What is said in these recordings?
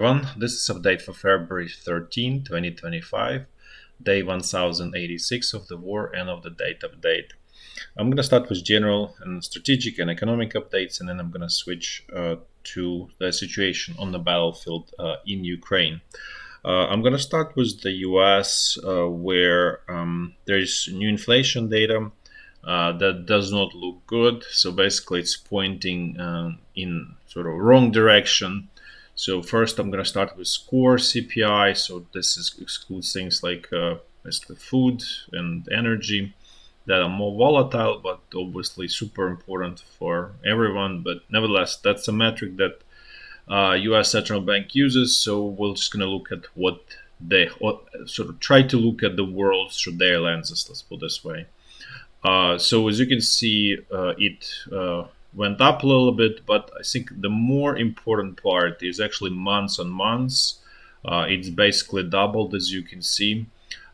This is update for February 13, 2025, day 1086 of the war and of the date update. I'm going to start with general and strategic and economic updates, and then I'm going to switch to the situation on the battlefield in Ukraine. I'm going to start with the US, where there's new inflation data that does not look good. So basically, it's pointing in sort of wrong direction. So first, I'm going to start with core CPI. So this excludes things like basically food and energy that are more volatile, but obviously super important for everyone. But nevertheless, that's a metric that U.S. central bank uses. So we're just going to look at what they sort of try to look at the world through their lenses. Let's put it this way. So as you can see, it went up a little bit, but I think the more important part is actually months on months. It's basically doubled, as you can see.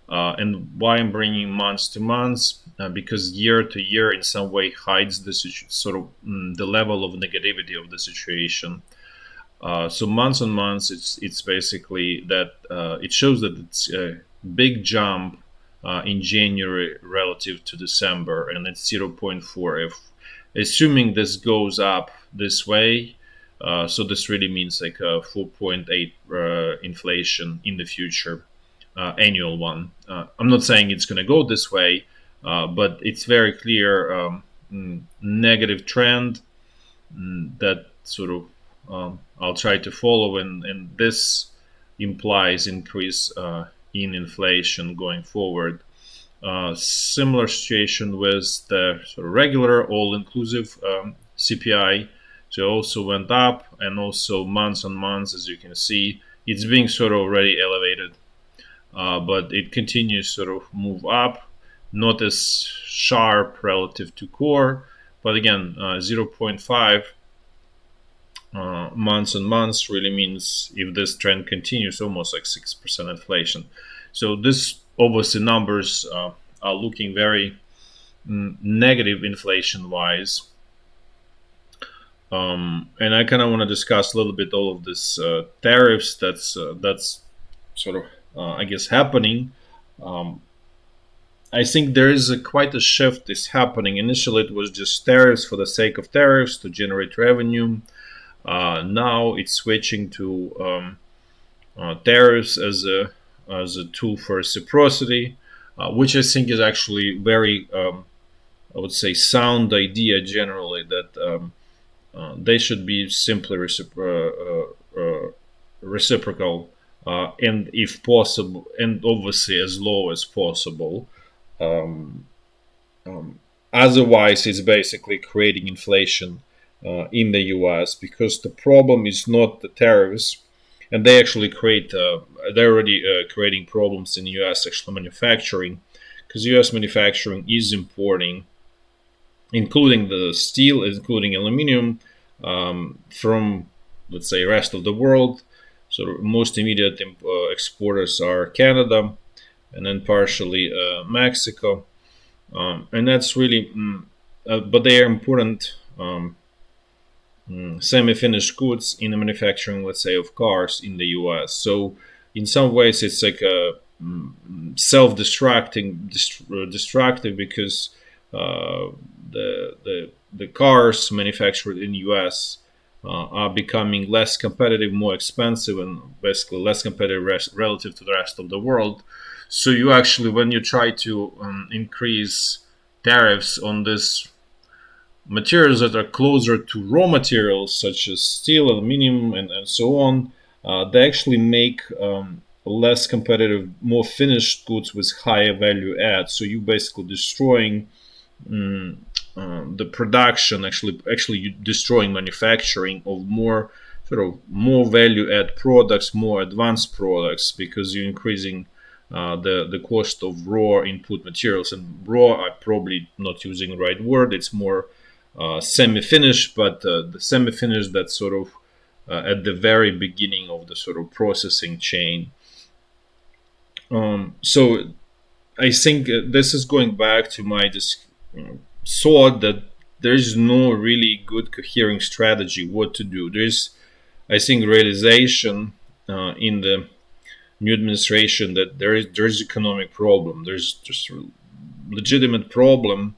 And why I'm bringing months to months? Because year to year in some way hides the sort of the level of negativity of the situation. So months on months, it's basically that it shows that it's a big jump in January relative to December, and it's 0.4. If assuming this goes up this way, so this really means like a 4.8 inflation in the future, annual one. I'm not saying it's going to go this way, but it's very clear negative trend that sort of I'll try to follow, and this implies increase in inflation going forward. Similar situation with the sort of regular all-inclusive CPI. So also went up, and also months on months, as you can see, it's being sort of already elevated, but it continues sort of move up, not as sharp relative to core, but again 0.5 months on months really means if this trend continues, almost like 6% inflation. So this obviously numbers are looking very negative inflation wise. And I kind of want to discuss a little bit all of this tariffs that's sort of I guess happening. I think there is quite a shift is happening. Initially, it was just tariffs for the sake of tariffs to generate revenue. Now it's switching to tariffs as a tool for reciprocity, which I think is actually very, I would say, sound idea generally that they should be simply reciprocal, and if possible, and obviously as low as possible. Um, Otherwise, it's basically creating inflation in the US, because the problem is not the tariffs, and they actually they're already creating problems in US actually manufacturing, because US manufacturing is importing, including the steel, including aluminum, from, let's say, rest of the world. So most immediate exporters are Canada, and then partially Mexico, and that's really, but they are important semi-finished goods in the manufacturing, let's say, of cars in the US. So in some ways, it's like a destructive, because the cars manufactured in the US are becoming less competitive, more expensive, and basically less competitive relative to the rest of the world. So you actually, when you try to increase tariffs on this materials that are closer to raw materials, such as steel, aluminum, and so on, they actually make less competitive, more finished goods with higher value add. So you basically destroying the production, actually you destroying manufacturing of more sort of more value add products, more advanced products, because you're increasing the cost of raw input materials. And raw, I'm probably not using the right word, it's more semi-finished, but the semi-finished that's sort of at the very beginning of the sort of processing chain. So I think this is going back to my thought that there is no really good coherent strategy what to do. There's, I think, realization in the new administration that there's economic problem. There's just a legitimate problem,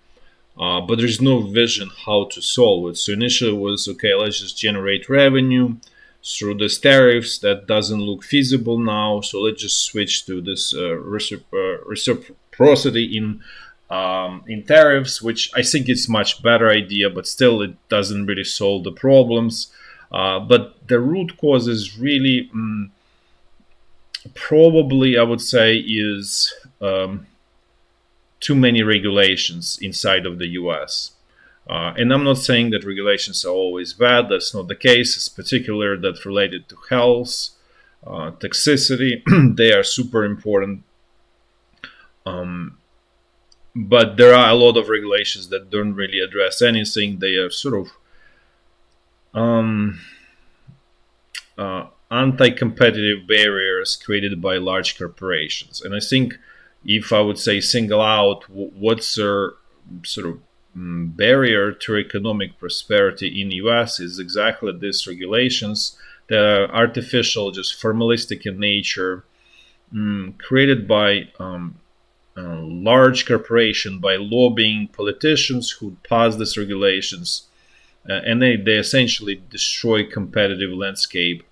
but there's no vision how to solve it. So initially it was okay, let's just generate revenue through these tariffs. That doesn't look feasible now, so let's just switch to this reciprocity in tariffs, which I think is much better idea, but still it doesn't really solve the problems. But the root cause is really probably, I would say, is too many regulations inside of the US. And I'm not saying that regulations are always bad. That's not the case. It's particular that related to health, toxicity. They are super important. But there are a lot of regulations that don't really address anything. They are sort of anti-competitive barriers created by large corporations. And I think if I would say single out what's a sort of barrier to economic prosperity in the US is exactly these regulations that are artificial, just formalistic in nature, created by large corporation, by lobbying politicians who pass these regulations, and they essentially destroy competitive landscape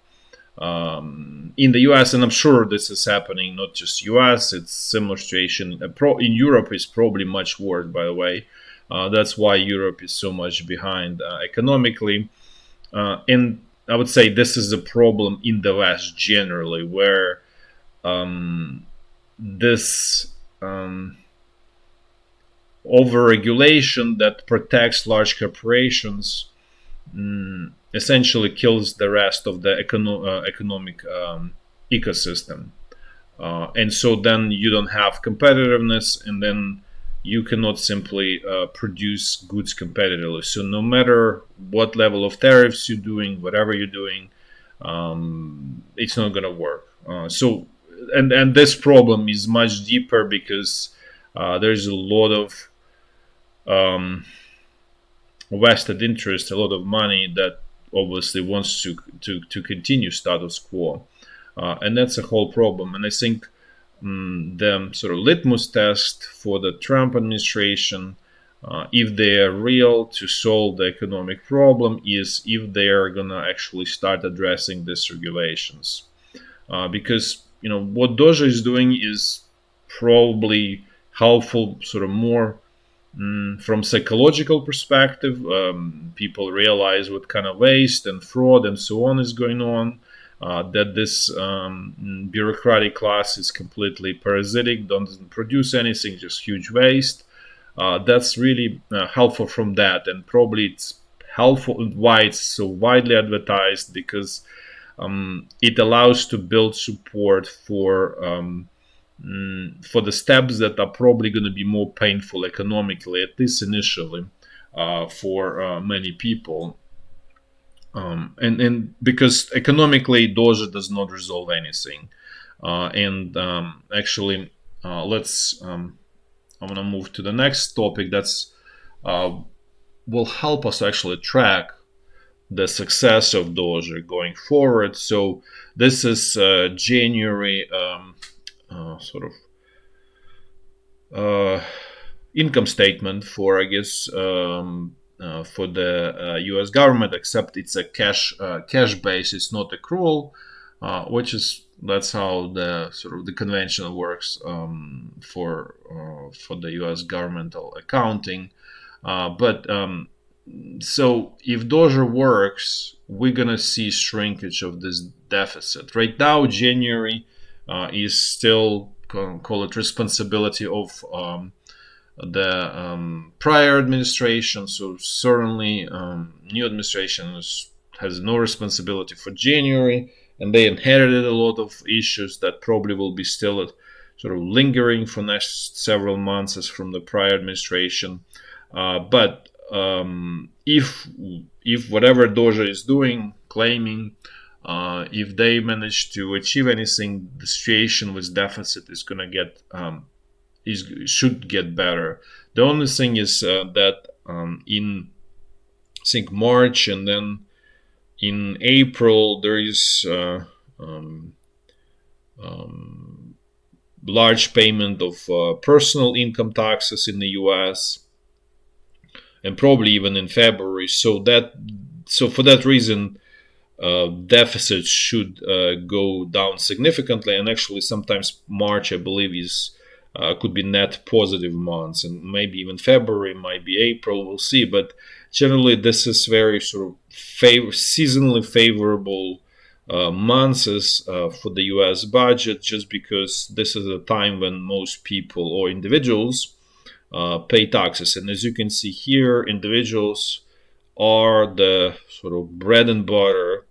in the US. And I'm sure this is happening not just US. It's similar situation in Europe. Is probably much worse, by the way. That's why Europe is so much behind economically. And I would say this is a problem in the West generally, where this over-regulation that protects large corporations essentially kills the rest of the economic ecosystem. And so then you don't have competitiveness, and then you cannot simply produce goods competitively. So no matter what level of tariffs you're doing, whatever you're doing, it's not going to work. And this problem is much deeper because there's a lot of vested interest, a lot of money that obviously wants to continue status quo, and that's a whole problem. And I think the sort of litmus test for the Trump administration, if they are real to solve the economic problem, is if they are gonna actually start addressing these regulations, because what Doja is doing is probably helpful, sort of more from psychological perspective. People realize what kind of waste and fraud and so on is going on, that this bureaucratic class is completely parasitic, doesn't produce anything, just huge waste. That's really helpful from that, and probably it's helpful why it's so widely advertised, because it allows to build support for the steps that are probably going to be more painful economically, at least initially, for many people. And because economically, Doja does not resolve anything. Actually, let's. I'm gonna move to the next topic. That's will help us actually track the success of Doja going forward. So this is January sort of income statement for, I guess, for the U.S. government, except it's a cash base. It's not accrual, which is that's how the sort of the convention works for the U.S. governmental accounting. But so if Doja works, we're gonna see shrinkage of this deficit. Right now, January is still, call it, responsibility of the prior administration. So certainly, new administration has no responsibility for January, and they inherited a lot of issues that probably will be still sort of lingering for next several months as from the prior administration. But if whatever Doja is doing, claiming, if they manage to achieve anything, the situation with deficit is going to get should get better. The only thing is that in, I think, March and then in April there is um, large payment of personal income taxes in the US, and probably even in February. So for that reason, deficits should go down significantly, and actually sometimes March, I believe, is could be net positive months, and maybe even February, might be April, we'll see. But generally, this is very sort of seasonally favorable months for the U.S. budget, just because this is a time when most people or individuals pay taxes, and as you can see here, individuals are the sort of bread and butter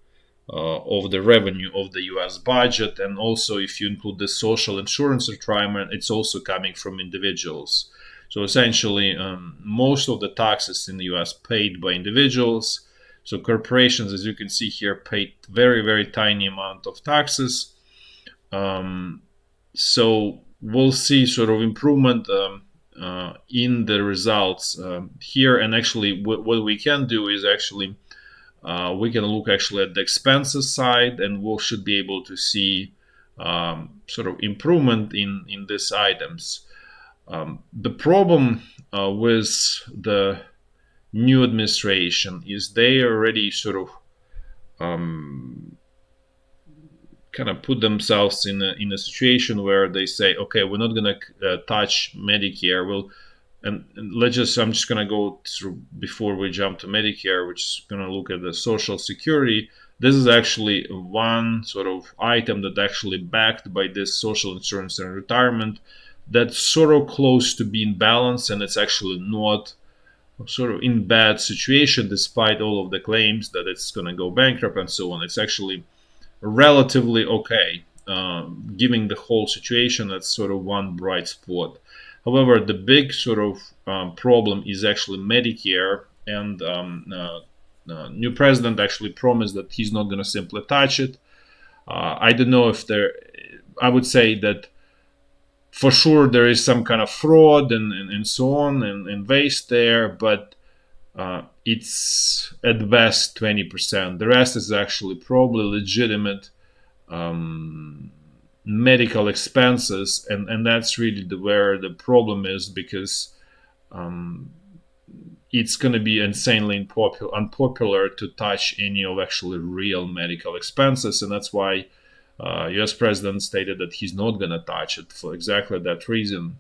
of the revenue of the US budget. And also, if you include the social insurance requirement, it's also coming from individuals. So essentially, most of the taxes in the US paid by individuals. So corporations, as you can see here, paid very, very tiny amount of taxes. So we'll see sort of improvement in the results here. And actually, what we can do is actually we can look actually at the expenses side, and we should be able to see sort of improvement in these items. The problem with the new administration is they already sort of kind of put themselves in a situation where they say, okay, we're not going to touch Medicare. And let's just, I'm just going to go through before we jump to Medicare, which is going to look at the Social Security. This is actually one sort of item that actually backed by this social insurance and retirement that's sort of close to being balanced, and it's actually not sort of in bad situation despite all of the claims that it's going to go bankrupt and so on. It's actually relatively okay, given the whole situation. That's sort of one bright spot. However, the big sort of problem is actually Medicare, and new president actually promised that he's not going to simply touch it. I don't know if there. I would say that for sure there is some kind of fraud and so on and waste there, but it's at best 20%. The rest is actually probably legitimate medical expenses, and that's really where the problem is, because it's going to be insanely unpopular to touch any of actually real medical expenses, and that's why U.S. president stated that he's not going to touch it for exactly that reason.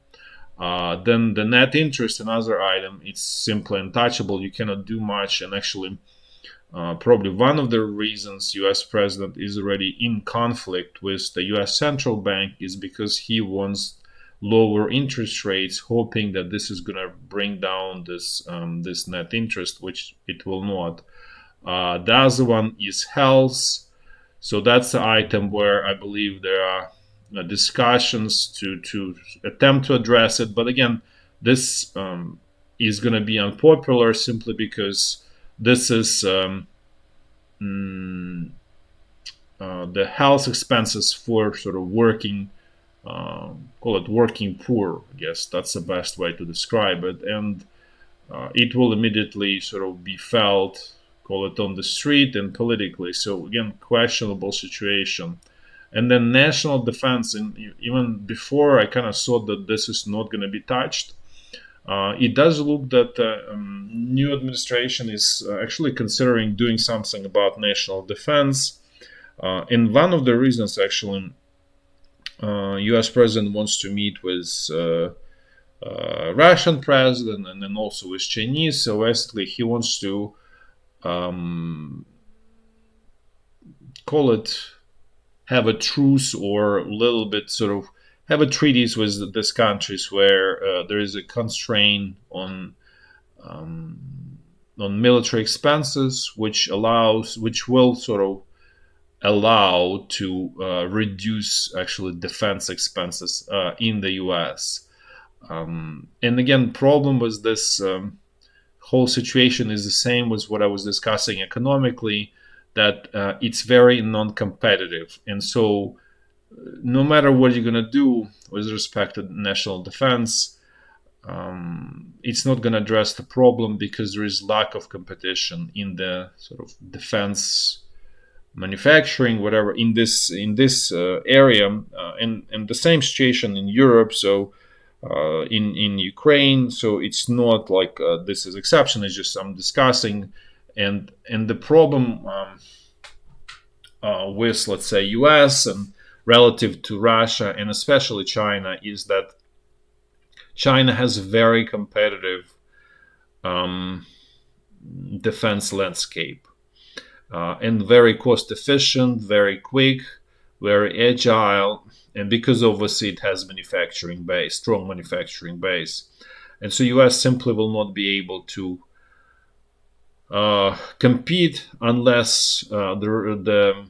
Then the net interest, another item, it's simply untouchable. You cannot do much, and actually probably one of the reasons U.S. president is already in conflict with the U.S. central bank is because he wants lower interest rates, hoping that this is going to bring down this net interest, which it will not. The other one is health. So that's the item where I believe there are discussions to attempt to address it. But again, this is going to be unpopular simply because this is the health expenses for sort of working, call it working poor. I guess that's the best way to describe it. And it will immediately sort of be felt, call it on the street and politically. So again, questionable situation. And then national defense, and even before I kind of thought that this is not going to be touched. It does look that the new administration is actually considering doing something about national defense. And one of the reasons, actually, U.S. president wants to meet with Russian president and then also with Chinese. So basically, he wants to call it have a truce, or a little bit sort of have a treaties with these countries where there is a constraint on military expenses, which will sort of allow to reduce actually defense expenses in the U.S. And again, problem with this whole situation is the same with what I was discussing economically, that it's very non-competitive, and so no matter what you're going to do with respect to national defense, it's not going to address the problem because there is lack of competition in the sort of defense manufacturing, whatever, in this area, and the same situation in Europe. So in Ukraine, so it's not like this is exception. It's just I'm discussing, and the problem with, let's say, U.S. and relative to Russia and especially China is that China has a very competitive um, defense landscape, and very cost efficient, very quick, very agile, and because obviously it has manufacturing base, strong manufacturing base, and so U.S. simply will not be able to compete unless the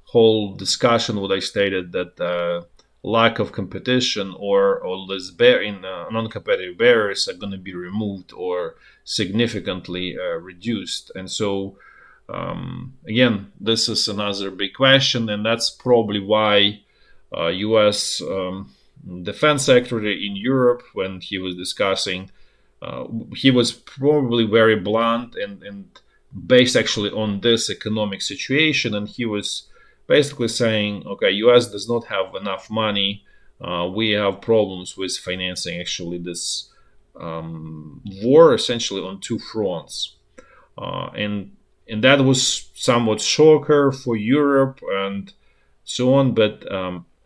whole discussion what I stated that lack of competition or less non-competitive barriers are going to be removed or significantly reduced. And so again, this is another big question, and that's probably why U.S. Defense Secretary in Europe, when he was discussing, he was probably very blunt and based actually on this economic situation, and he was basically saying, okay, U.S. does not have enough money. We have problems with financing actually this war essentially on two fronts, and that was somewhat shocker for Europe and so on. But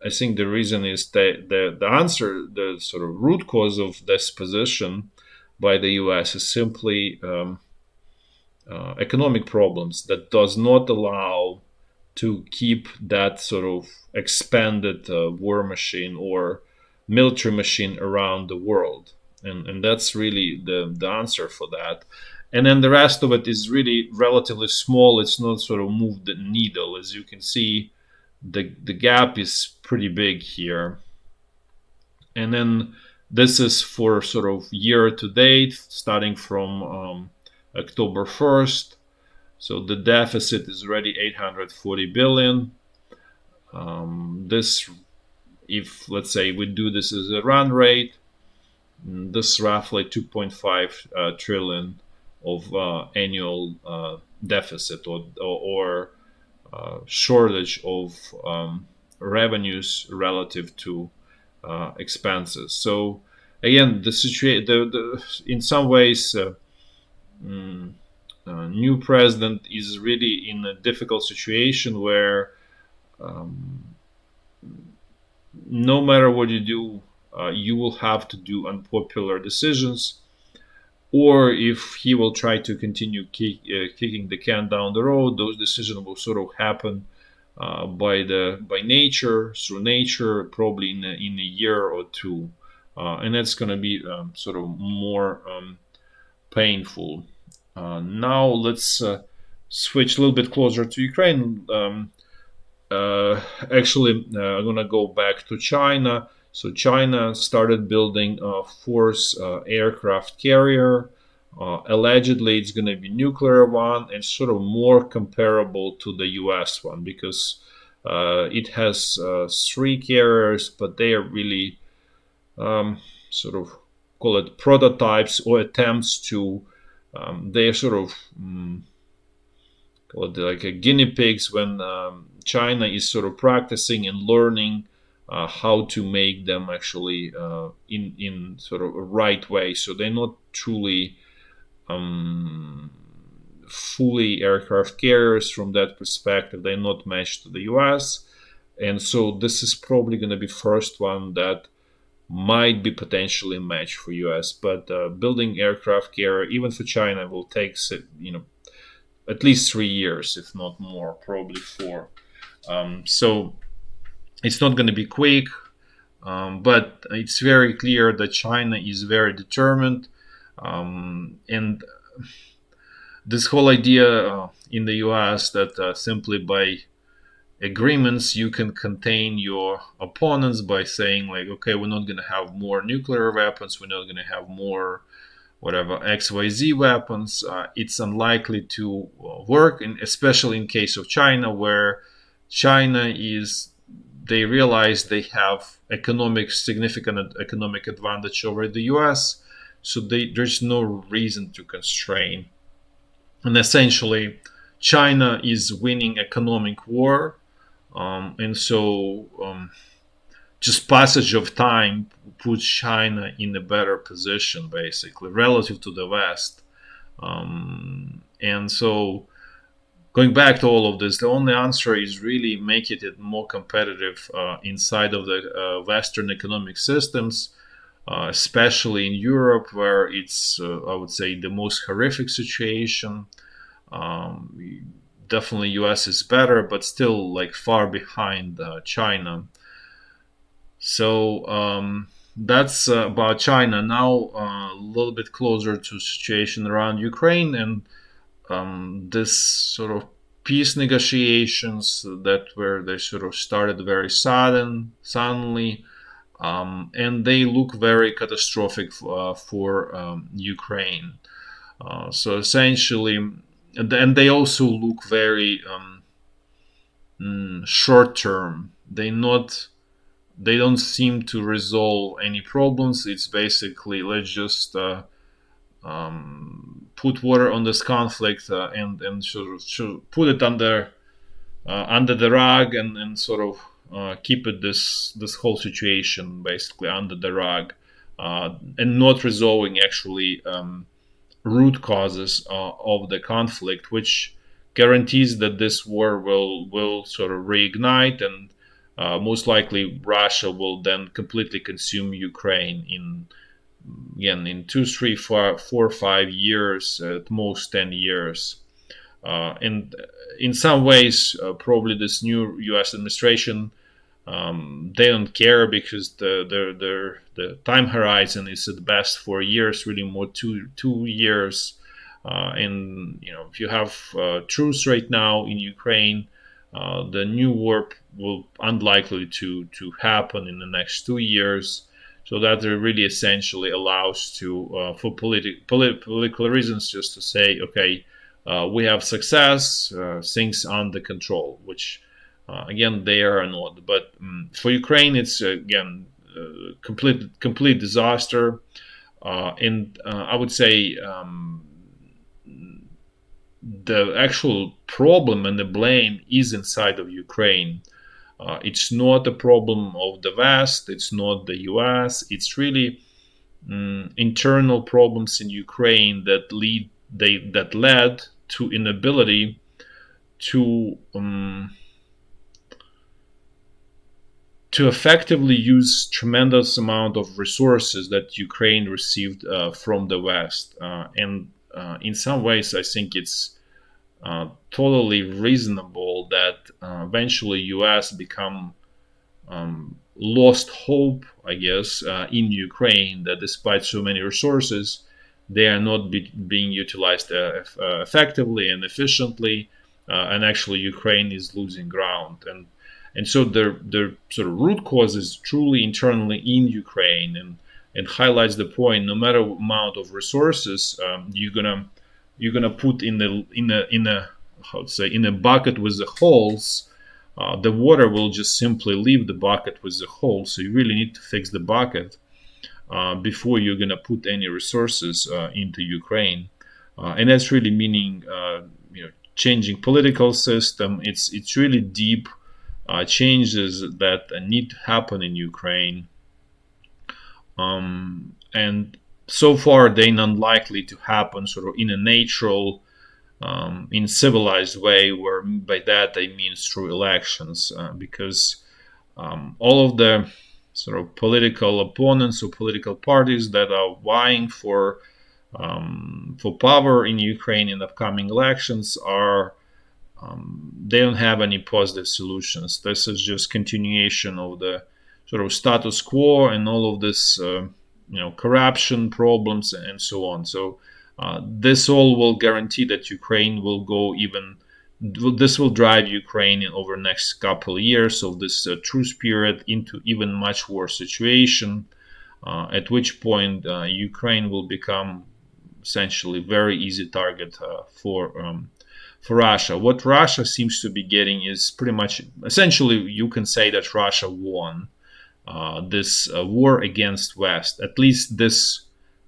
I think the reason is that the answer, the sort of root cause of this position by the U.S. is simply economic problems that does not allow to keep that sort of expanded war machine or military machine around the world. And that's really the answer for that. And then the rest of it is really relatively small. It's not sort of moved the needle. As you can see, the gap is pretty big here. And then this is for sort of year to date, starting from October 1st. So the deficit is already 840 billion. This, if let's say we do this as a run rate, this roughly 2.5 trillion of annual deficit or shortage of revenues relative to expenses. So again, the situation, in some ways, new president is really in a difficult situation where no matter what you do, you will have to do unpopular decisions, or if he will try to continue kicking the can down the road, those decisions will sort of happen by nature, through nature, probably in a year or two, and that's going to be sort of more painful. Now let's switch a little bit closer to Ukraine. Actually, I'm going to go back to China. So China started building a fourth aircraft carrier. Allegedly, it's going to be nuclear one and sort of more comparable to the U.S. one because it has three carriers, but they are really sort of call it prototypes or attempts to. They're sort of call it like a guinea pigs when China is sort of practicing and learning how to make them actually in sort of a right way. So they're not truly fully aircraft carriers from that perspective. They're not matched to the US. And so this is probably going to be first one that might be potentially a match for US. But building aircraft carrier, even for China, will take at least 3 years, if not more, probably 4. So it's not going to be quick, but it's very clear that China is very determined. And this whole idea in the US that simply by agreements you can contain your opponents by saying like, okay, we're not going to have more nuclear weapons, we're not going to have more whatever XYZ weapons, it's unlikely to work, and especially in case of China, where China they realize they have significant economic advantage over the US, so there's no reason to constrain. And essentially, China is winning economic war, and so just passage of time puts China in a better position, basically, relative to the West. And so, going back to all of this, the only answer is really making it more competitive inside of the Western economic systems, especially in Europe, where it's, I would say, the most horrific situation. Definitely, US is better, but still like far behind China. So that's about China. Now a little bit closer to situation around Ukraine and this sort of peace negotiations that were they sort of started very suddenly, and they look very catastrophic for Ukraine. So essentially, and they also look very short term. They don't seem to resolve any problems. It's basically let's just put water on this conflict and should put it under the rug and sort of keep it this whole situation basically under the rug, and not resolving actually root causes of the conflict, which guarantees that this war will sort of reignite, and most likely Russia will then completely consume Ukraine in 2, 3, 4, 5 years, at most 10 years. And in some ways, probably this new U.S. administration, they don't care because the time horizon is at best 4 years, really more 2 years. And if you have truce right now in Ukraine, the new war will unlikely to happen in the next 2 years. So that really essentially allows to for political reasons just to say, okay, we have success, things under control, which again they are not. But for Ukraine, it's again complete disaster, and I would say the actual problem and the blame is inside of Ukraine. It's not a problem of the West. It's not the U.S. It's really internal problems in Ukraine that led to inability to effectively use tremendous amount of resources that Ukraine received from the West, and in some ways, I think it's totally reasonable that eventually U.S. become lost hope, I guess, in Ukraine, that despite so many resources, they are not being utilized effectively and efficiently, and actually Ukraine is losing ground. And so their sort of root cause is truly internally in Ukraine, and highlights the point: no matter amount of resources you're gonna put in a how to say in a bucket with the holes, the water will just simply leave the bucket with the hole. So you really need to fix the bucket before you're gonna put any resources into Ukraine, and that's really meaning changing political system. It's really deep changes that need to happen in Ukraine, and so far they're unlikely to happen sort of in a natural, in civilized way, where by that I mean through elections, because all of the sort of political opponents or political parties that are vying for power in Ukraine in upcoming elections are they don't have any positive solutions. This is just continuation of the sort of status quo and all of this corruption problems and so on. So this all will guarantee that Ukraine will go even. This will drive Ukraine over the next couple of years of this truce period into even much worse situation. At which point Ukraine will become essentially very easy target for Russia. What Russia seems to be getting is pretty much, essentially, you can say that Russia won this war against West, at least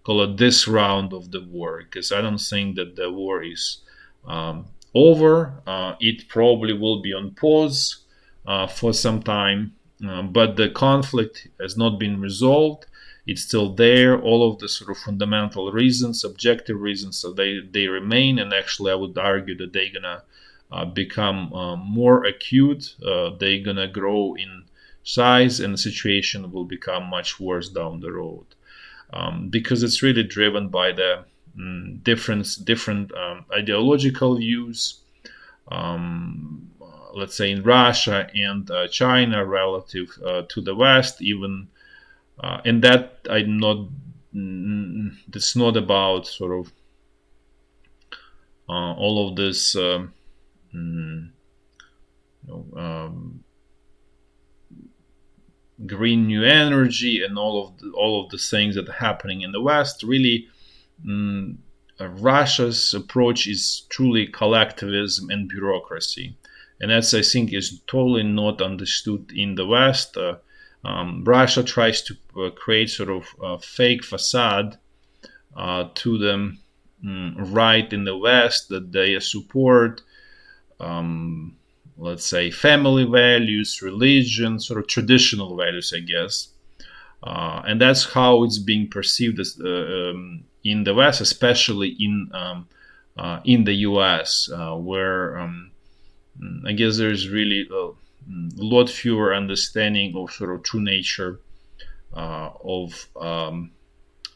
call it this round of the war, because I don't think that the war is over. It probably will be on pause for some time, but the conflict has not been resolved. It's still there. All of the sort of fundamental reasons, objective reasons, so they remain. And actually, I would argue that they're gonna become more acute. They're gonna grow in size, and the situation will become much worse down the road, because it's really driven by the different ideological views, let's say in Russia and China relative to the West, even, and that I'm not. It's not about sort of all of this, green new energy and all of the things that are happening in the West. Really, Russia's approach is truly collectivism and bureaucracy, and that's, I think, is totally not understood in the West. Russia tries to create sort of a fake facade to the right in the West, that they support, let's say, family values, religion, sort of traditional values, I guess. And that's how it's being perceived as, in the West, especially in the US, where I guess there's really a lot fewer understanding of sort of true nature of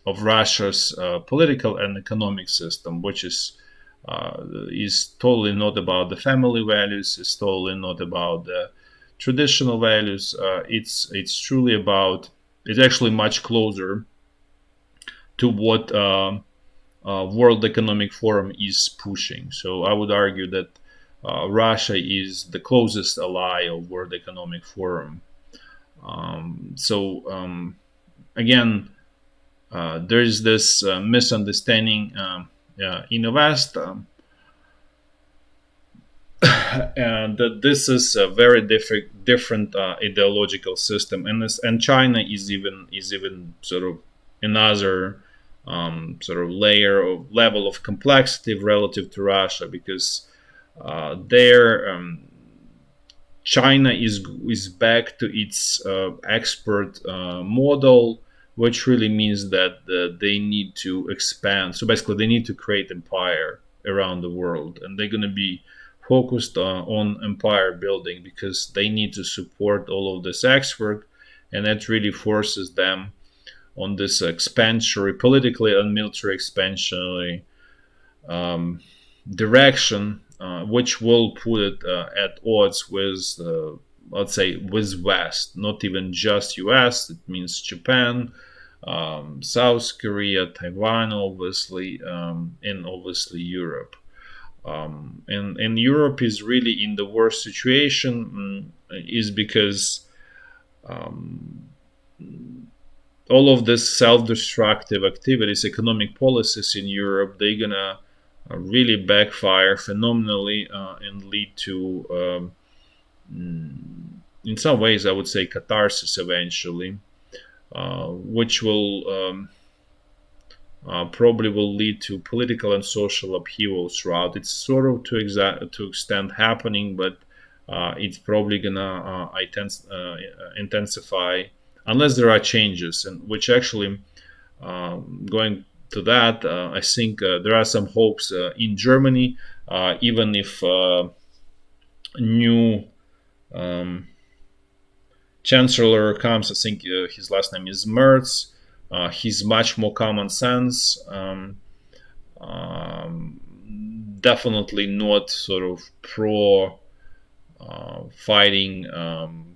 Russia's political and economic system, which is totally not about the family values. It's totally not about the traditional values. It's truly about. It's actually much closer to what World Economic Forum is pushing. So I would argue that Russia is the closest ally of World Economic Forum. Again, there is this misunderstanding in the West, and that this is a very different ideological system, and China is even sort of another sort of level of complexity relative to Russia, because there China is back to its export model, which really means that they need to expand. So basically, they need to create empire around the world, and they're going to be focused on empire building, because they need to support all of this export, and that really forces them on this expansionary, politically and military expansionary direction, which will put it at odds with, let's say, with West, not even just US. It means Japan, South Korea, Taiwan, obviously, and obviously Europe. And Europe is really in the worst situation, is because all of this self-destructive activities, economic policies in Europe, they're gonna really backfire phenomenally and lead to, in some ways, I would say, catharsis eventually, which will probably will lead to political and social upheaval throughout. It's sort of to extent happening, but it's probably gonna intensify unless there are changes, and which actually, going to that, I think there are some hopes in Germany, even if new chancellor comes. I think his last name is Merz. He's much more common sense. Definitely not sort of pro fighting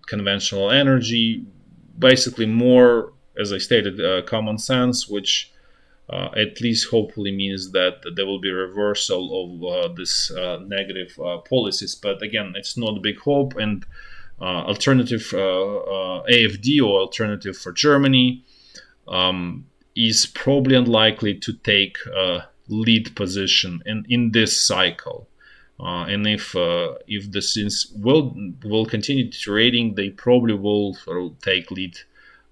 conventional energy. Basically, more, as I stated, common sense, which at least hopefully means that there will be a reversal of this negative policies. But again, it's not a big hope. And alternative AFD, or alternative for Germany, is probably unlikely to take a lead position in this cycle. And if the scenes will continue deteriorating, they probably will sort of take lead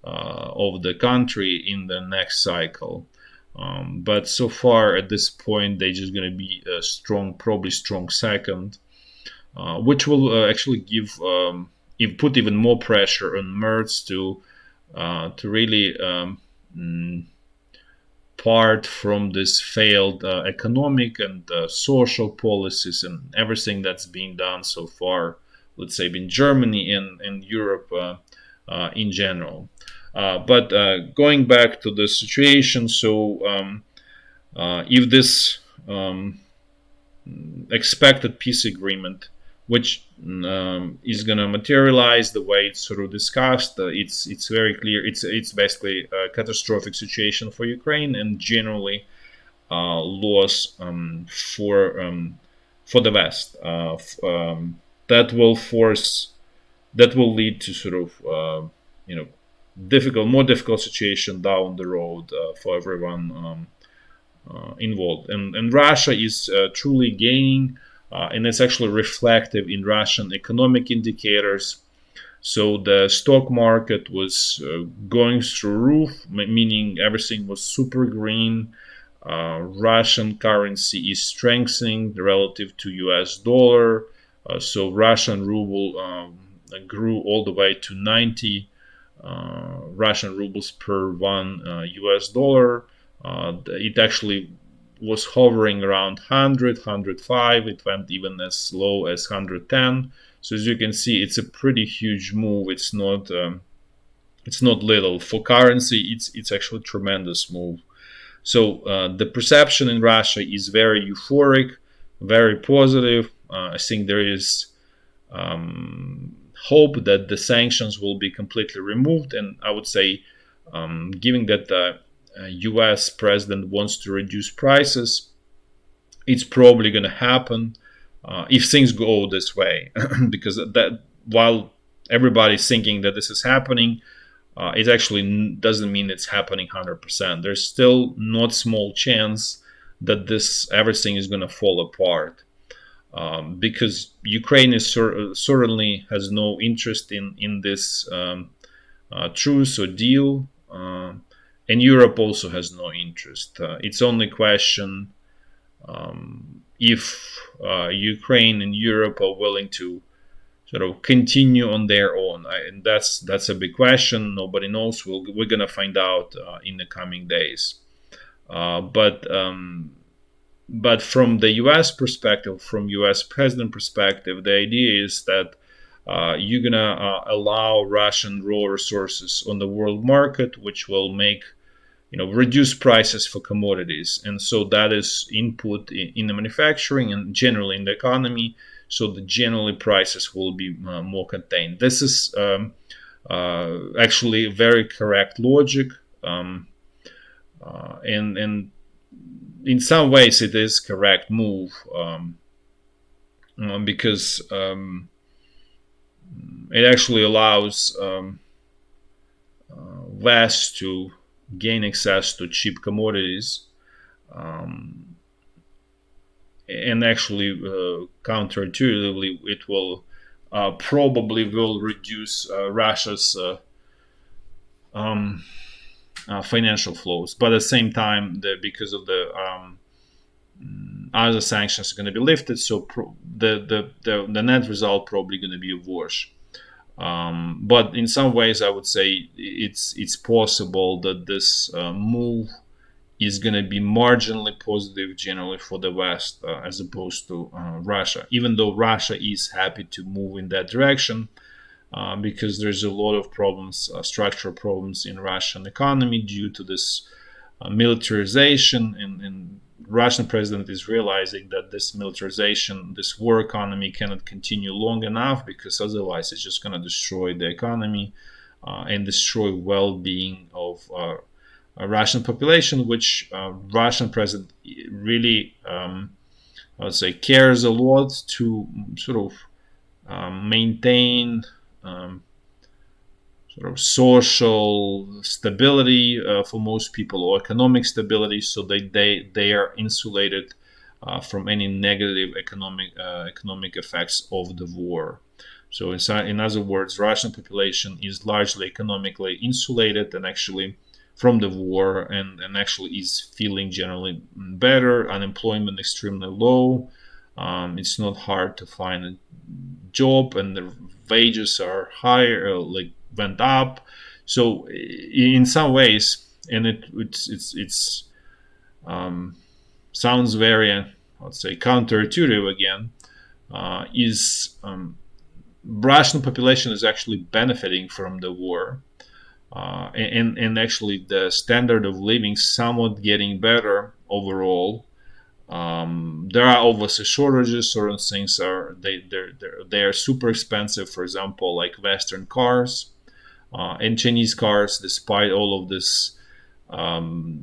of the country in the next cycle. But so far at this point, they're just going to be a strong, probably strong second, which will actually put even more pressure on Merz to really part from this failed economic and social policies and everything that's being done so far, let's say in Germany and Europe in general. But going back to the situation, so if this expected peace agreement, which is going to materialize the way it's sort of discussed, it's very clear. It's basically a catastrophic situation for Ukraine and generally loss for the West. That will lead to sort of more difficult situation down the road for everyone involved. And Russia is truly gaining, and it's actually reflective in Russian economic indicators. So the stock market was going through roof, meaning everything was super green. Russian currency is strengthening relative to US dollar. So Russian ruble grew all the way to 90 Russian rubles per one US dollar. It actually was hovering around 100, 105. It went even as low as 110. So as you can see, it's a pretty huge move. It's not little for currency. It's actually a tremendous move. So the perception in Russia is very euphoric, very positive. I think there is hope that the sanctions will be completely removed, and I would say, given that the U.S. president wants to reduce prices, it's probably going to happen if things go this way, because that while everybody's thinking that this is happening, it actually doesn't mean it's happening 100%. There's still not small chance that everything is going to fall apart, because Ukraine is certainly has no interest in this truce or deal, and Europe also has no interest. It's only question if Ukraine and Europe are willing to sort of continue on their own, and that's a big question. Nobody knows. We're gonna find out in the coming days. But from the U.S. perspective, from U.S. president perspective, the idea is that you're gonna allow Russian raw resources on the world market, which will make reduce prices for commodities, and so that is input in the manufacturing and generally in the economy. So the generally prices will be more contained. This is actually very correct logic, and in some ways it is correct move, because it actually allows West to gain access to cheap commodities, and actually counterintuitively it will probably will reduce Russia's financial flows. But at the same time, because of the other sanctions are going to be lifted, so the net result probably going to be a wash. But in some ways, I would say it's possible that this move is going to be marginally positive generally for the West, as opposed to Russia, even though Russia is happy to move in that direction, because there's a lot of problems, structural problems in Russian economy due to this militarization, and Russian president is realizing that this militarization, this war economy cannot continue long enough, because otherwise it's just going to destroy the economy and destroy well-being of a Russian population, which Russian president really, I would say, cares a lot to sort of maintain sort of social stability for most people, or economic stability, so they are insulated from any negative economic effects of the war. So in other words, Russian population is largely economically insulated, and actually from the war, and actually is feeling generally better. Unemployment extremely low. It's not hard to find a job, and the wages are higher, like went up. So in some ways, and it's sounds very, let's say, counterintuitive again, is Russian population is actually benefiting from the war, and actually the standard of living somewhat getting better overall. There are obviously shortages. Certain things are they are super expensive. For example, like Western cars and Chinese cars. Despite all of this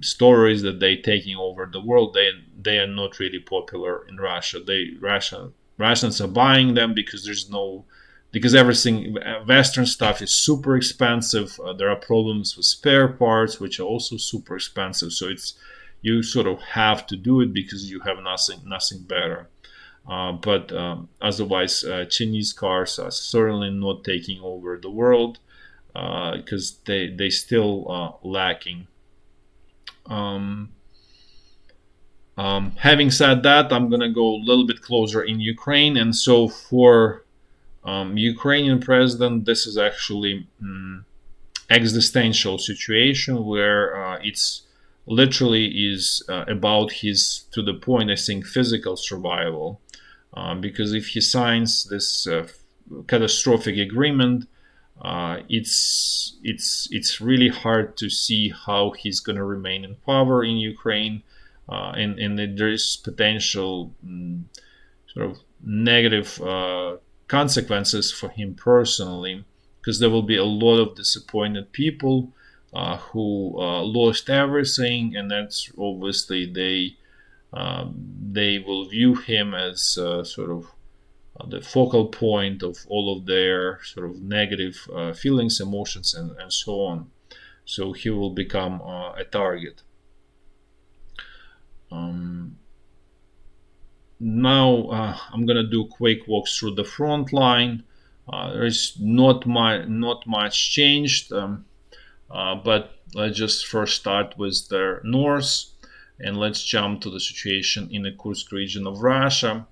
stories that they're taking over the world, they are not really popular in Russia. Russians are buying them because because everything Western stuff is super expensive. There are problems with spare parts, which are also super expensive. So you sort of have to do it because you have nothing better. But otherwise, Chinese cars are certainly not taking over the world because they still lacking. Having said that, I'm gonna go a little bit closer in Ukraine, and so for Ukrainian president, this is actually existential situation where it's literally is about his, to the point, I think, physical survival, because if he signs this catastrophic agreement, it's really hard to see how he's going to remain in power in Ukraine, and there is potential sort of negative consequences for him personally, because there will be a lot of disappointed people who lost everything, and that's obviously they will view him as sort of the focal point of all of their sort of negative feelings, emotions, and so on. So he will become a target. Now I'm gonna do a quick walk through the front line. There is not much changed, but let's just first start with the north, and let's jump to the situation in the Kursk region of Russia.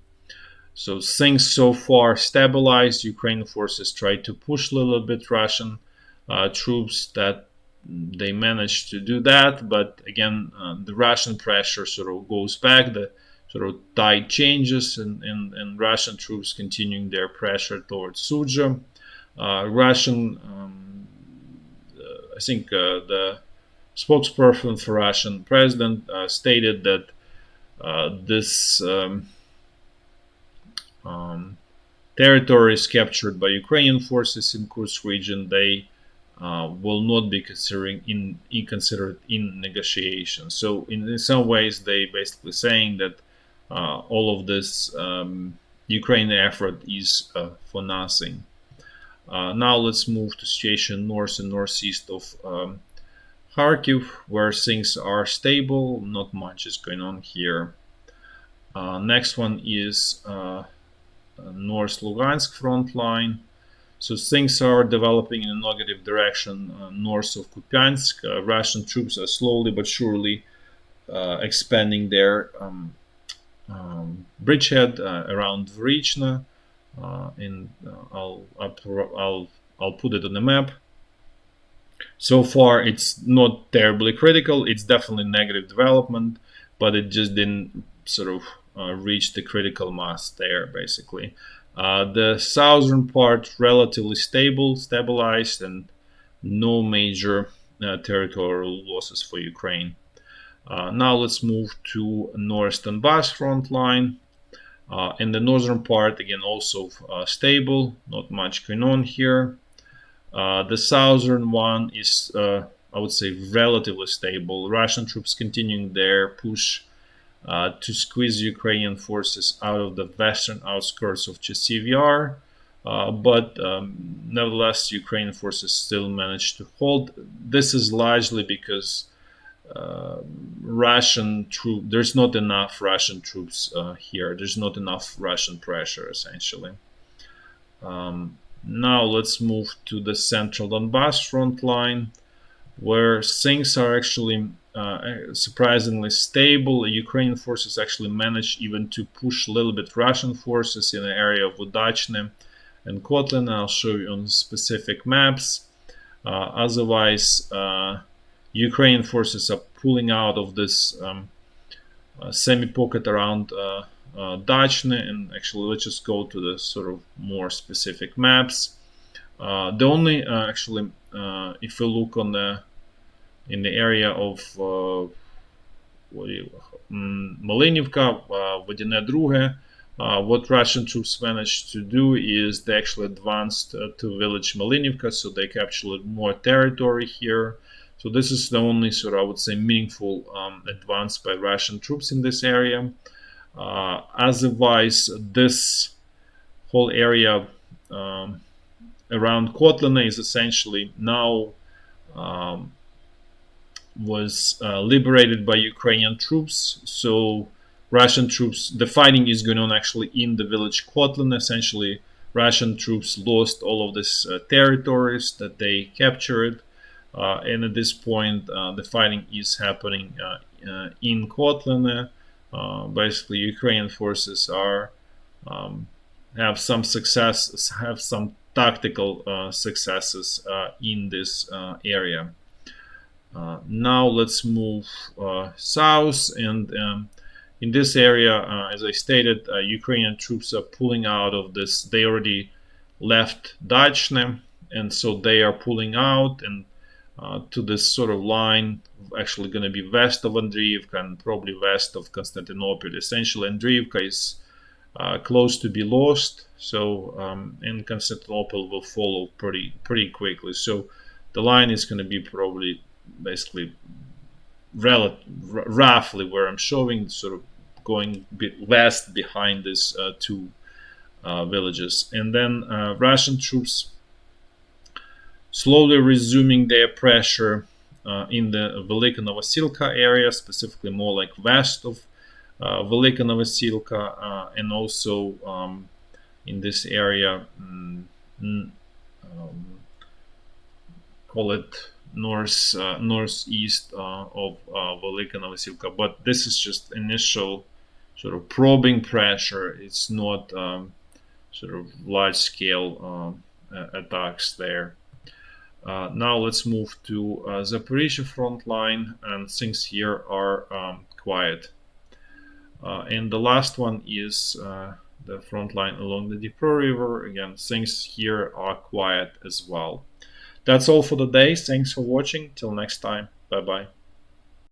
So things so far stabilized. Ukrainian forces tried to push a little bit Russian troops. That they managed to do that, but again, the Russian pressure sort of goes back. The sort of tide changes, and Russian troops continuing their pressure towards Sudzha. Russian, I think the spokesperson for Russian president stated that this territory is captured by Ukrainian forces in Kursk region. They will not be considered in negotiations. So in some ways, they basically saying that all of this Ukrainian effort is for nothing. Now let's move to situation north and northeast of Kharkiv, where things are stable. Not much is going on here. Next one is North Lugansk front line. So things are developing in a negative direction north of Kupiansk. Russian troops are slowly but surely expanding their bridgehead around Vrichna, and I'll put it on the map. So far, it's not terribly critical. It's definitely negative development, but it just didn't sort of reach the critical mass there, basically. The southern part relatively stabilized, and no major territorial losses for Ukraine. Now let's move to North Donbass front line. In the northern part, again, also stable, not much going on here. The southern one is, I would say, relatively stable. Russian troops continuing their push to squeeze Ukrainian forces out of the western outskirts of Chasiv Yar. But nevertheless, Ukrainian forces still managed to hold. This is largely because there's not enough Russian troops here. There's not enough Russian pressure, essentially. Now let's move to the central Donbass front line. where things are actually surprisingly stable. Ukrainian forces actually managed even to push a little bit Russian forces in the area of Udachne and Kotlyne. I'll show you on specific maps. Otherwise, Ukrainian forces are pulling out of this semi-pocket around Dachne, and actually let's just go to the sort of more specific maps. The only actually, if we look on the in the area of Malinivka, Vodine Druge, what Russian troops managed to do is they actually advanced to village Malinivka, so they captured more territory here. So this is the only sort of, I would say, meaningful advance by Russian troops in this area. Otherwise, this whole area around Kotlyne is essentially now was liberated by Ukrainian troops. So Russian troops, the fighting is going on actually in the village Kotlyne. Essentially, Russian troops lost all of these territories that they captured. And at this point, the fighting is happening in Kotlyne. Basically, Ukrainian forces are have some success, have some tactical successes in this area. Now let's move south, and in this area, as I stated, Ukrainian troops are pulling out of this. They already left Dachne, and so they are pulling out and to this sort of line, actually going to be west of Andriivka and probably west of Constantinople. Essentially, Andriivka is close to be lost, so and Constantinople will follow pretty quickly. So the line is going to be probably basically roughly where I'm showing, sort of going a bit west behind these two villages, and then Russian troops slowly resuming their pressure in the Velika Novosilka area, specifically more like west of Velika Novosilka, and also in this area, call it northeast of Velika Novosilka. But this is just initial sort of probing pressure. It's not sort of large-scale attacks there. Now let's move to Zaporizhya front line, and things here are quiet. And the last one is the front line along the Dnipro River. Again, things here are quiet as well. That's all for the day. Thanks for watching. Till next time. Bye bye.